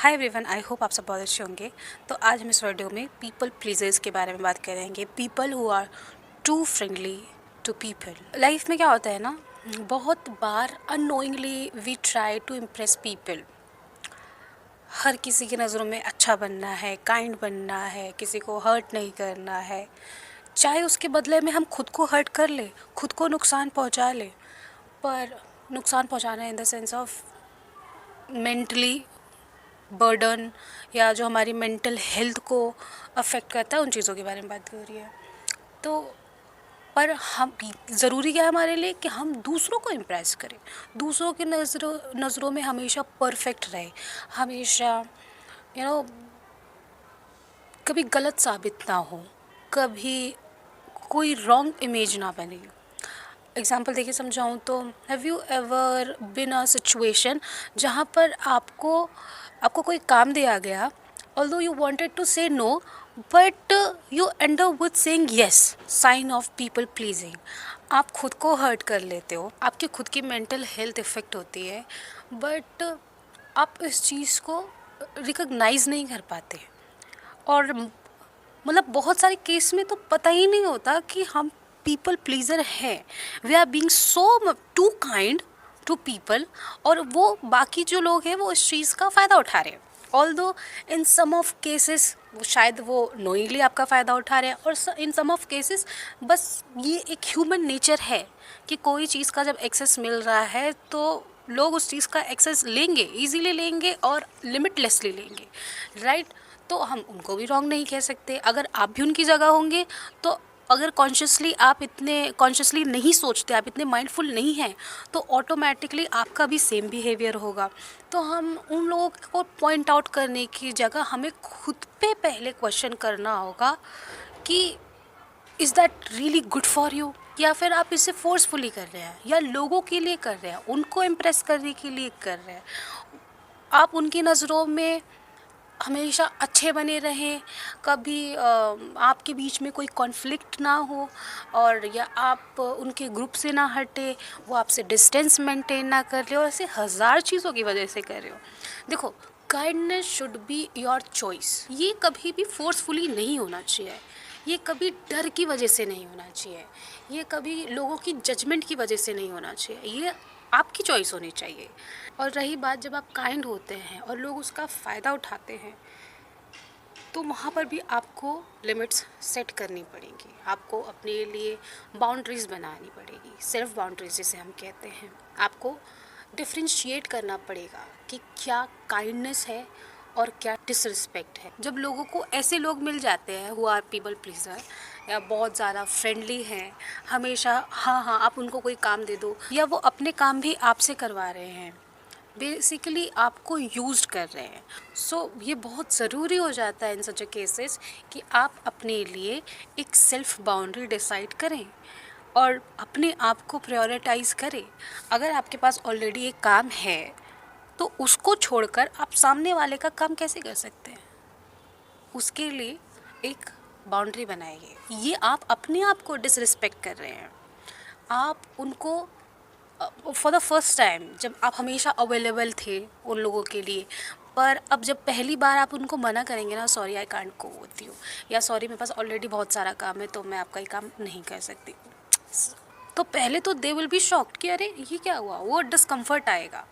Hi everyone, I hope आप सब बहुत अच्छे होंगे। तो आज हम इस वीडियो में पीपल प्लीजर्स के बारे में बात करेंगे। People who are too friendly to people. Life में क्या होता है ना, बहुत बार unknowingly we try to impress people. हर किसी की नज़रों में अच्छा बनना है, काइंड बनना है, किसी को हर्ट नहीं करना है, चाहे उसके बदले में हम खुद को हर्ट कर ले, खुद को नुकसान पहुंचा ले। पर नुकसान पहुंचाना in the sense of mentally burden, या जो हमारी मेंटल हेल्थ को अफेक्ट करता है, उन चीज़ों के बारे में बात कर रही है। तो पर हम ज़रूरी क्या है हमारे लिए कि हम दूसरों को इम्प्रेस करें, दूसरों की नज़रों में हमेशा परफेक्ट रहे, हमेशा कभी गलत साबित ना हो, कभी कोई रॉन्ग इमेज ना बने। एग्ज़ाम्पल देके समझाऊँ तो, have you ever been a situation जहाँ पर आपको कोई काम दिया गया, although you wanted to say no, but you end up with saying yes, sign of people pleasing. आप खुद को हर्ट कर लेते हो, आपकी खुद की मेंटल हेल्थ इफ़ेक्ट होती है, बट आप इस चीज़ को रिकॉग्नाइज नहीं कर पाते। और मतलब बहुत सारे केस में तो पता ही नहीं होता कि हम पीपल प्लीज़र हैं। We are being so too kind to people, और वो बाकी जो लोग हैं वो इस चीज़ का फ़ायदा उठा रहे हैं। Although in some of cases शायद वो नोइंगली आपका फ़ायदा उठा रहे हैं, और इन सम ऑफ केसेस बस ये एक ह्यूमन नेचर है कि कोई चीज़ का जब एक्सेस मिल रहा है तो लोग उस चीज़ का एक्सेस लेंगे, ईजीली लेंगे और लिमिटलेसली लेंगे, राइट। तो हम उनको भी रॉन्ग नहीं कह सकते। अगर आप भी उनकी जगह होंगे तो अगर कॉन्शियसली आप इतने कॉन्शियसली नहीं सोचते, आप इतने माइंडफुल नहीं हैं, तो ऑटोमेटिकली आपका भी सेम बिहेवियर होगा। तो हम उन लोगों को पॉइंट आउट करने की जगह हमें खुद पे पहले क्वेश्चन करना होगा कि is that really good for you, या फिर आप इसे फोर्सफुली कर रहे हैं, या लोगों के लिए कर रहे हैं, उनको इम्प्रेस करने के लिए कर रहे हैं। आप उनकी नज़रों में हमेशा अच्छे बने रहें, कभी आपके बीच में कोई कॉन्फ्लिक्ट ना हो, और या आप उनके ग्रुप से ना हटे, वो आपसे डिस्टेंस मेंटेन ना कर ले, और ऐसे हज़ार चीज़ों की वजह से कर रहे हो। देखो, kindness should be your choice. ये कभी भी फोर्सफुली नहीं होना चाहिए, ये कभी डर की वजह से नहीं होना चाहिए, ये कभी लोगों की जजमेंट की वजह से नहीं होना चाहिए, ये आपकी चॉइस होनी चाहिए। और रही बात जब आप काइंड होते हैं और लोग उसका फ़ायदा उठाते हैं, तो वहाँ पर भी आपको लिमिट्स सेट करनी पड़ेंगी, आपको अपने लिए बाउंड्रीज़ बनानी पड़ेगी, सेल्फ बाउंड्रीज जिसे हम कहते हैं। आपको डिफ्रेंशिएट करना पड़ेगा कि क्या काइंडनेस है और क्या डिसरिस्पेक्ट है। जब लोगों को ऐसे लोग मिल जाते हैं हु आर पीपल प्लीज़र, या बहुत ज़्यादा फ्रेंडली हैं, हमेशा हाँ हाँ आप उनको कोई काम दे दो, या वो अपने काम भी आपसे करवा रहे हैं, बेसिकली आपको यूज़ कर रहे हैं। सो ये बहुत ज़रूरी हो जाता है इन सच केसेस कि आप अपने लिए एक सेल्फ बाउंड्री डिसाइड करें और अपने आप को प्रायोरिटाइज़ करें। अगर आपके पास ऑलरेडी एक काम है तो उसको छोड़कर आप सामने वाले का काम कैसे कर सकते हैं? उसके लिए एक बाउंड्री बनाइए। ये आप अपने आप को डिसरिस्पेक्ट कर रहे हैं। आप उनको फॉर द फर्स्ट टाइम, जब आप हमेशा अवेलेबल थे उन लोगों के लिए, पर अब जब पहली बार आप उनको मना करेंगे ना, sorry I can't go with you, या सॉरी मेरे पास ऑलरेडी बहुत सारा काम है तो मैं आपका ये काम नहीं कर सकती, तो पहले तो दे विल बी शॉक्ड कि अरे ये क्या हुआ, वो डिस्कम्फर्ट आएगा।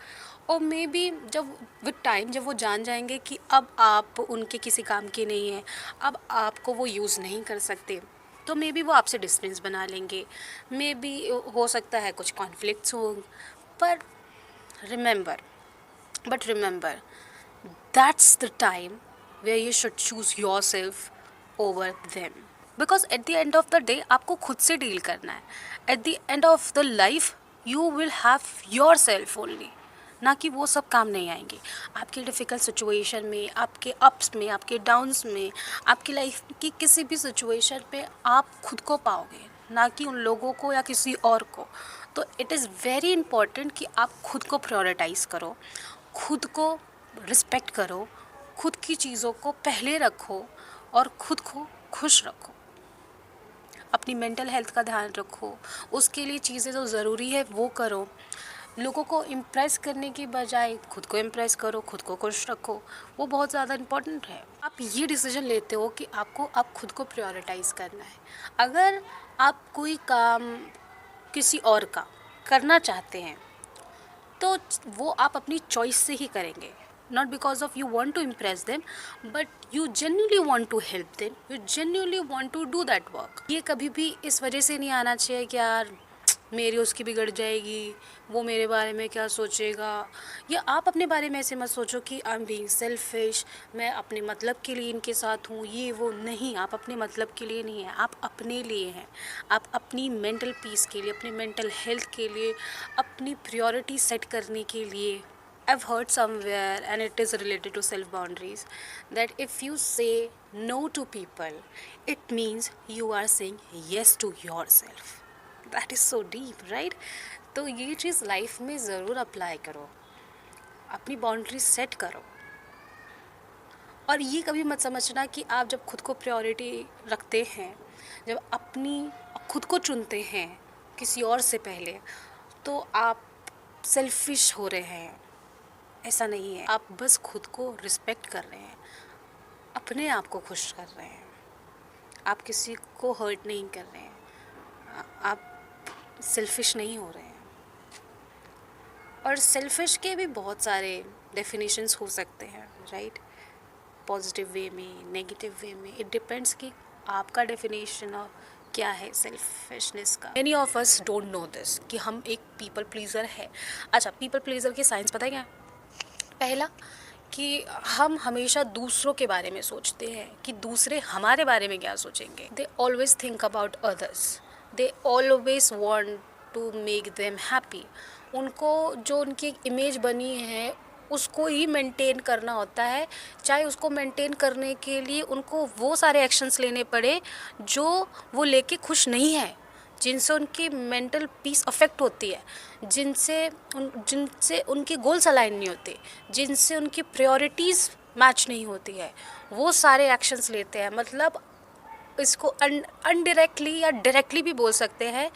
और मे बी जब विद टाइम जब वो जान जाएंगे कि अब आप उनके किसी काम के नहीं हैं, अब आपको वो यूज़ नहीं कर सकते, तो मे बी वो आपसे डिस्टेंस बना लेंगे। मे बी हो सकता है कुछ कॉन्फ्लिक्ट्स हो, पर remember remember that's the time where you should choose yourself over them, because at the end of the day आपको खुद से डील करना है। At the end of the life you will have yourself only, ना कि वो सब काम नहीं आएंगे। आपकी डिफ़िकल्ट सिचुएशन में, आपके अप्स में, आपके डाउन्स में, आपकी लाइफ की किसी भी सिचुएशन पे आप खुद को पाओगे, ना कि उन लोगों को या किसी और को। तो इट इज़ वेरी इम्पॉर्टेंट कि आप खुद को प्रायोरिटाइज़ करो, खुद को रिस्पेक्ट करो, खुद की चीज़ों को पहले रखो और खुद को खुश रखो। अपनी मेंटल हेल्थ का ध्यान रखो, उसके लिए चीज़ें जो ज़रूरी है वो करो। लोगों को इम्प्रेस करने की बजाय खुद को इम्प्रेस करो, खुद को खुश रखो, वो बहुत ज़्यादा इम्पोर्टेंट है। आप ये डिसीजन लेते हो कि आपको अब खुद को प्रायोरिटाइज़ करना है। अगर आप कोई काम किसी और का करना चाहते हैं तो वो आप अपनी चॉइस से ही करेंगे, not because of you want to impress them, but you genuinely want to help them, you genuinely want to do that work. ये कभी भी इस वजह से नहीं आना चाहिए कि यार मेरी उसकी बिगड़ जाएगी, वो मेरे बारे में क्या सोचेगा, या आप अपने बारे में ऐसे मत सोचो कि आई एम बीइंग सेल्फिश, मैं अपने मतलब के लिए इनके साथ हूँ, ये वो नहीं। आप अपने मतलब के लिए नहीं हैं, आप अपने लिए हैं। आप अपनी मेंटल पीस के लिए, अपनी मेंटल हेल्थ के लिए, अपनी प्रायोरिटी सेट करने के लिए। I've heard somewhere, and it is related to self boundaries, that if you say no to people, it means you are saying yes to yourself. That is so deep, right? तो ये चीज़ life में ज़रूर apply करो, अपनी boundary set करो। और ये कभी मत समझना कि आप जब खुद को प्रायोरिटी रखते हैं, जब अपनी खुद को चुनते हैं किसी और से पहले, तो आप सेल्फिश हो रहे हैं। ऐसा नहीं है, आप बस खुद को रिस्पेक्ट कर रहे हैं, अपने आप को खुश कर रहे हैं, आप किसी को हर्ट नहीं कर रहे हैं, आप सेल्फिश नहीं हो रहे हैं। और सेल्फिश के भी बहुत सारे डेफिनेशंस हो सकते हैं, राइट? पॉजिटिव वे में, नेगेटिव वे में, इट डिपेंड्स कि आपका डेफिनेशन और क्या है सेल्फिशनेस का। Many of us don't know this कि हम एक पीपल प्लीज़र है। अच्छा, पीपल प्लीज़र की साइंस पता है क्या है? पहला कि हम हमेशा दूसरों के बारे में सोचते हैं कि दूसरे हमारे बारे में क्या सोचेंगे। They always think about others, they always want to make them happy. उनको जो उनकी इमेज बनी है उसको ही मेंटेन करना होता है, चाहे उसको मेंटेन करने के लिए उनको वो सारे एक्शंस लेने पड़े जो वो लेके खुश नहीं है, जिनसे उनकी मेंटल पीस अफेक्ट होती है, जिनसे उनके गोल्स अलाइन नहीं होते, जिनसे उनकी प्रायोरिटीज़ मैच नहीं होती है, वो सारे एक्शंस लेते हैं। मतलब इसको अनडायरेक्टली या डायरेक्टली भी बोल सकते हैं,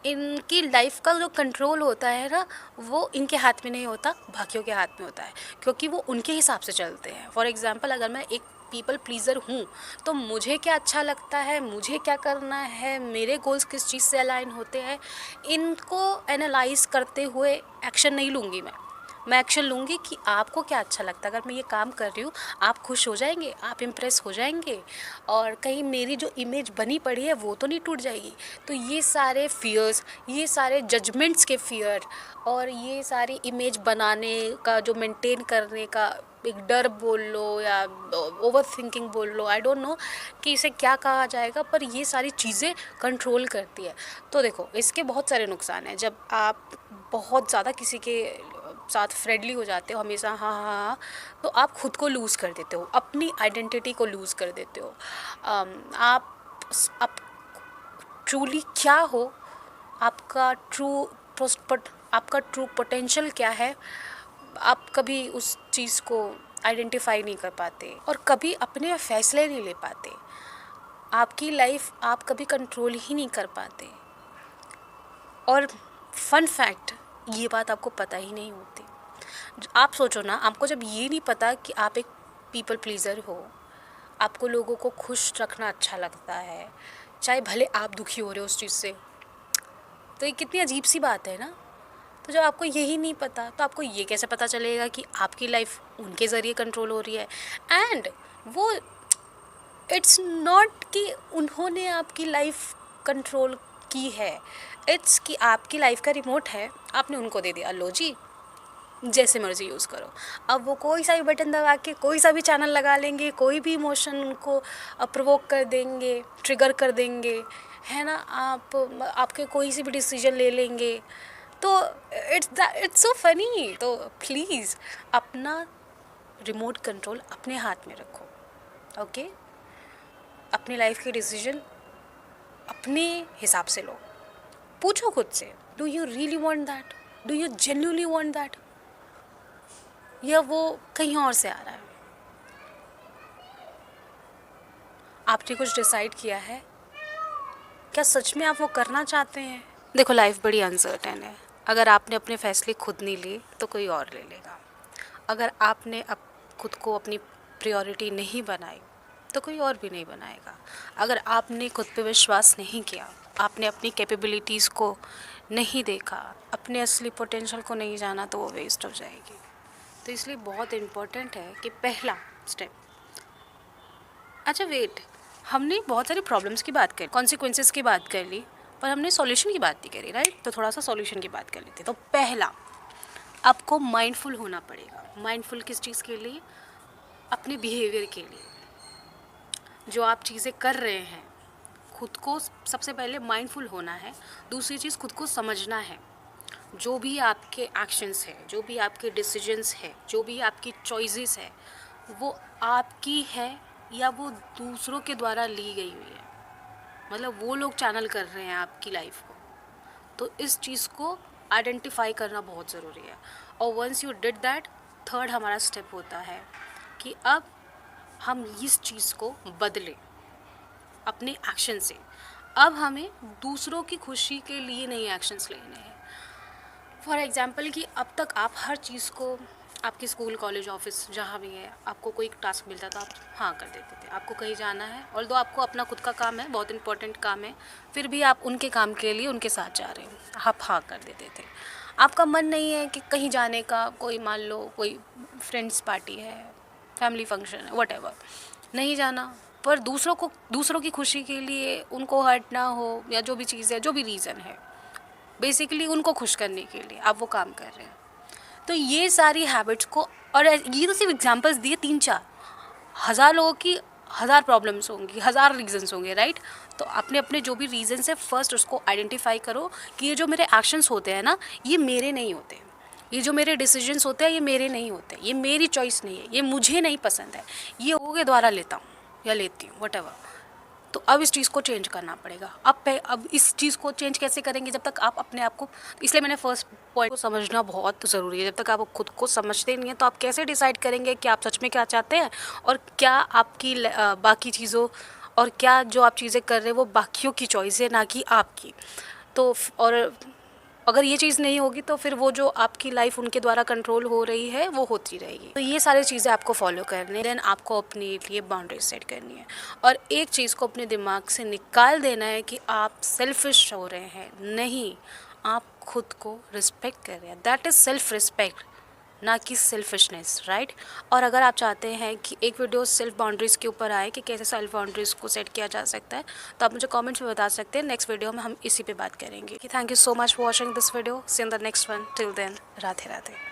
इनकी लाइफ का जो कंट्रोल होता है ना, वो इनके हाथ में नहीं होता, बाकियों के हाथ में होता है, क्योंकि वो उनके हिसाब से चलते हैं। फॉर एग्जांपल, अगर मैं एक पीपल प्लीज़र हूँ तो मुझे क्या अच्छा लगता है, मुझे क्या करना है, मेरे गोल्स किस चीज़ से अलाइन होते हैं, इनको एनालाइज करते हुए एक्शन नहीं लूँगी मैं एक्शन लूँगी कि आपको क्या अच्छा लगता है। अगर मैं ये काम कर रही हूँ, आप खुश हो जाएंगे, आप इम्प्रेस हो जाएंगे, और कहीं मेरी जो इमेज बनी पड़ी है वो तो नहीं टूट जाएगी। तो ये सारे फियर्स, ये सारे जजमेंट्स के फियर, और ये सारी इमेज बनाने का जो मेंटेन करने का एक डर बोल लो या ओवर थिंकिंग बोल लो, आई डोंट नो कि इसे क्या कहा जाएगा, पर ये सारी चीज़ें कंट्रोल करती है। तो देखो, इसके बहुत सारे नुकसान हैं। जब आप बहुत ज़्यादा किसी के साथ फ्रेंडली हो जाते हो, हमेशा हाँ हाँ हाँ, तो आप खुद को लूज़ कर देते हो, अपनी आइडेंटिटी को लूज़ कर देते हो। आप ट्रूली क्या हो, आपका आपका ट्रू पोटेंशियल क्या है, आप कभी उस चीज़ को आइडेंटिफाई नहीं कर पाते और कभी अपने फैसले नहीं ले पाते। आपकी लाइफ आप कभी कंट्रोल ही नहीं कर पाते। और फन फैक्ट, ये बात आपको पता ही नहीं होती। आप सोचो ना, आपको जब ये नहीं पता कि आप एक पीपल प्लीज़र हो, आपको लोगों को खुश रखना अच्छा लगता है, चाहे भले आप दुखी हो रहे हो उस चीज़ से, तो ये कितनी अजीब सी बात है ना। तो जब आपको यही नहीं पता, तो आपको ये कैसे पता चलेगा कि आपकी लाइफ उनके ज़रिए कंट्रोल हो रही है। एंड वो इट्स नॉट कि उन्होंने आपकी लाइफ कंट्रोल की है, इट्स कि आपकी लाइफ का रिमोट है, आपने उनको दे दिया, लो जी जैसे मर्ज़ी यूज़ करो। अब वो कोई सा भी बटन दबा के कोई सा भी चैनल लगा लेंगे, कोई भी इमोशन उनको प्रोवोक कर देंगे, ट्रिगर कर देंगे, है ना। आपके कोई सी भी डिसीजन ले लेंगे। तो इट्स सो फनी। तो प्लीज़ अपना रिमोट कंट्रोल अपने हाथ में रखो, ओके। अपनी लाइफ के डिसीजन अपने हिसाब से लो। पूछो खुद से, do you really want that, do you genuinely want that, या वो कहीं और से आ रहा है। आपने कुछ डिसाइड किया है, क्या सच में आप वो करना चाहते हैं? देखो, लाइफ बड़ी अनसर्टेन है। अगर आपने अपने फैसले खुद नहीं लिए तो कोई और ले लेगा। अगर आपने खुद को अपनी प्रायोरिटी नहीं बनाई तो कोई और भी नहीं बनाएगा। अगर आपने खुद पे विश्वास नहीं किया, आपने अपनी कैपेबिलिटीज़ को नहीं देखा, अपने असली पोटेंशियल को नहीं जाना, तो वो वेस्ट हो जाएगी। तो इसलिए बहुत इम्पोर्टेंट है कि पहला स्टेप। अच्छा वेट, हमने बहुत सारी प्रॉब्लम्स की बात करी, कॉन्सिक्वेंसेस की बात कर ली, पर हमने सॉल्यूशन की बात नहीं करी, राइट? तो थोड़ा सा सॉल्यूशन की बात कर लेते। तो पहला, आपको माइंडफुल होना पड़ेगा। माइंडफुल किस चीज़ के लिए? अपने बिहेवियर के लिए। जो आप चीज़ें कर रहे हैं, खुद को सबसे पहले माइंडफुल होना है। दूसरी चीज़, खुद को समझना है। जो भी आपके एक्शंस है, जो भी आपके डिसीजंस है, जो भी आपकी चॉइसेस है, वो आपकी है या वो दूसरों के द्वारा ली गई हुई है। मतलब वो लोग चैनल कर रहे हैं आपकी लाइफ को। तो इस चीज़ को आइडेंटिफाई करना बहुत ज़रूरी है। और once you did that, third हमारा स्टेप होता है कि अब हम इस चीज़ को बदलें अपने एक्शन से। अब हमें दूसरों की खुशी के लिए नए एक्शंस लेने हैं। फॉर एग्ज़ाम्पल कि अब तक आप हर चीज़ को, आपके स्कूल, कॉलेज, ऑफिस जहाँ भी है, आपको कोई टास्क मिलता था, आप हाँ कर देते थे। आपको कहीं जाना है, और दो आपको अपना खुद का काम है, बहुत इंपॉर्टेंट काम है, फिर भी आप उनके काम के लिए उनके साथ जा रहे हो, आप हाँ कर देते थे। आपका मन नहीं है कि कहीं जाने का, कोई मान लो कोई फ्रेंड्स पार्टी है, फैमिली फंक्शन है, व्हाटएवर, नहीं जाना, पर दूसरों की खुशी के लिए, उनको हर्ट ना हो या जो भी चीज़ है, जो भी रीज़न है, बेसिकली उनको खुश करने के लिए आप वो काम कर रहे हैं। तो ये सारी हैबिट्स को, और ये तो सिर्फ एग्जांपल्स दिए 3-4, हज़ार लोगों की हज़ार प्रॉब्लम्स होंगी, हज़ार रीजंस होंगे, राइट? तो अपने अपने जो भी रीजंस है, फर्स्ट उसको आइडेंटिफाई करो कि ये जो मेरे एक्शंस होते हैं ना, ये मेरे नहीं होते। ये जो मेरे डिसीजंस होते हैं, ये मेरे नहीं होते, ये मेरी चॉइस नहीं है, ये मुझे नहीं पसंद है, ये लोगों के द्वारा लेता हूँ या लेती हूँ, व्हाटएवर। तो अब इस चीज़ को चेंज करना पड़ेगा। अब इस चीज़ को चेंज कैसे करेंगे? जब तक आप अपने आप को, इसलिए मैंने फर्स्ट पॉइंट को समझना बहुत ज़रूरी है। जब तक आप खुद को समझते नहीं हैं, तो आप कैसे डिसाइड करेंगे कि आप सच में क्या चाहते हैं, और क्या आपकी बाकी चीज़ों, और क्या जो आप चीज़ें कर रहे हैं वो बाकियों की चॉइस है, ना कि आपकी। तो और अगर ये चीज़ नहीं होगी, तो फिर वो जो आपकी लाइफ उनके द्वारा कंट्रोल हो रही है, वो होती रहेगी। तो ये सारी चीज़ें आपको फॉलो करनी है। देन आपको अपने लिए बाउंड्रीज सेट करनी है, और एक चीज़ को अपने दिमाग से निकाल देना है कि आप सेल्फिश हो रहे हैं। नहीं, आप खुद को रिस्पेक्ट कर रहे हैं। दैट इज़ सेल्फ रिस्पेक्ट, ना कि सेल्फिशनेस, राइट? और अगर आप चाहते हैं कि एक वीडियो सेल्फ बाउंड्रीज़ के ऊपर आए कि कैसे सेल्फ बाउंड्रीज़ को सेट किया जा सकता है, तो आप मुझे कमेंट्स में बता सकते हैं। नेक्स्ट वीडियो में हम इसी पे बात करेंगे। Thank you so much for watching this video. See in the next one. Till then, Radhe Radhe.